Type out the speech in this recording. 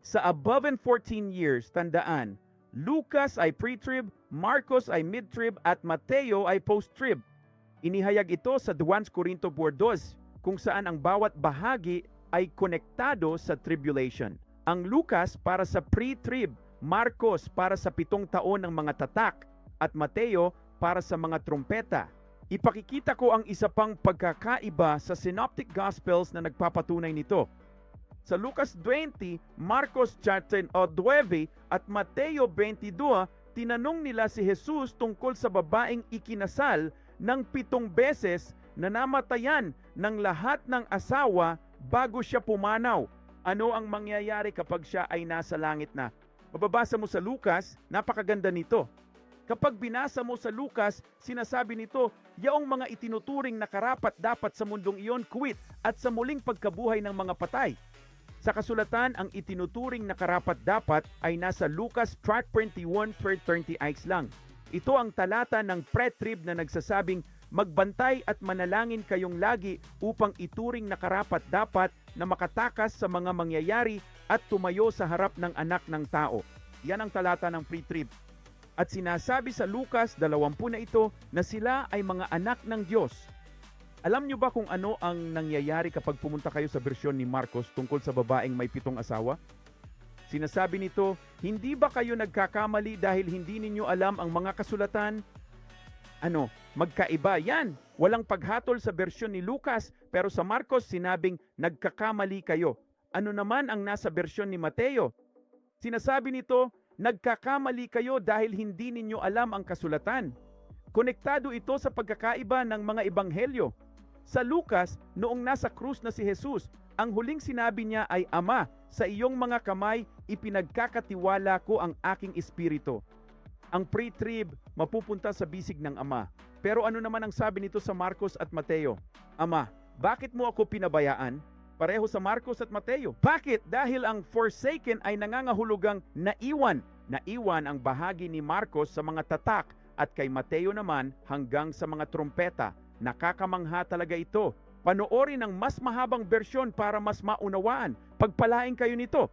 Sa above and 14 years, tandaan, Lucas ay pre-trib, Marcos ay mid-trib, at Mateo ay post-trib. Inihayag ito sa 2 Corinto 4:2 kung saan ang bawat bahagi ay konektado sa tribulation. Ang Lucas para sa pre-trib, Marcos para sa 7 taon ng mga tatak, at Mateo para sa mga trumpeta. Ipakikita ko ang isa pang pagkakaiba sa Synoptic Gospels na nagpapatunay nito. Sa Lucas 20, Marcos 9 at Mateo 22, tinanong nila si Jesus tungkol sa babaeng ikinasal ng 7 beses na namatayan ng lahat ng asawa bago siya pumanaw. Ano ang mangyayari kapag siya ay nasa langit na? Mababasa mo sa Lucas, napakaganda nito. Kapag binasa mo sa Lucas, sinasabi nito, yaong mga itinuturing na karapat-dapat sa mundong iyon quit at sa muling pagkabuhay ng mga patay. Sa kasulatan, ang itinuturing na karapat-dapat ay nasa Lucas 21:30 lang. Ito ang talata ng pre-trib na nagsasabing, magbantay at manalangin kayong lagi upang ituring na karapat-dapat na makatakas sa mga mangyayari at tumayo sa harap ng anak ng tao. Yan ang talata ng pre-trib. At sinasabi sa Lucas 20 na ito na sila ay mga anak ng Diyos. Alam nyo ba kung ano ang nangyayari kapag pumunta kayo sa bersyon ni Marcos tungkol sa babaeng may 7 asawa? Sinasabi nito, hindi ba kayo nagkakamali dahil hindi ninyo alam ang mga kasulatan? Magkaiba yan. Walang paghatol sa bersyon ni Lucas, pero sa Marcos sinabing nagkakamali kayo. Ano naman ang nasa bersyon ni Mateo? Sinasabi nito, nagkakamali kayo dahil hindi ninyo alam ang kasulatan. Konektado ito sa pagkakaiba ng mga ebanghelyo. Sa Lucas, noong nasa krus na si Jesus, ang huling sinabi niya ay, Ama, sa iyong mga kamay, ipinagkakatiwala ko ang aking espiritu. Ang pre-trib mapupunta sa bisig ng Ama. Pero ano naman ang sabi nito sa Marcos at Mateo? Ama, bakit mo ako pinabayaan? Pareho sa Marcos at Mateo. Bakit? Dahil ang forsaken ay nangangahulugang naiwan. Naiwan ang bahagi ni Marcos sa mga tatak at kay Mateo naman hanggang sa mga trumpeta. Nakakamangha talaga ito. Panoorin ang mas mahabang bersyon para mas maunawaan. Pagpalain kayo nito.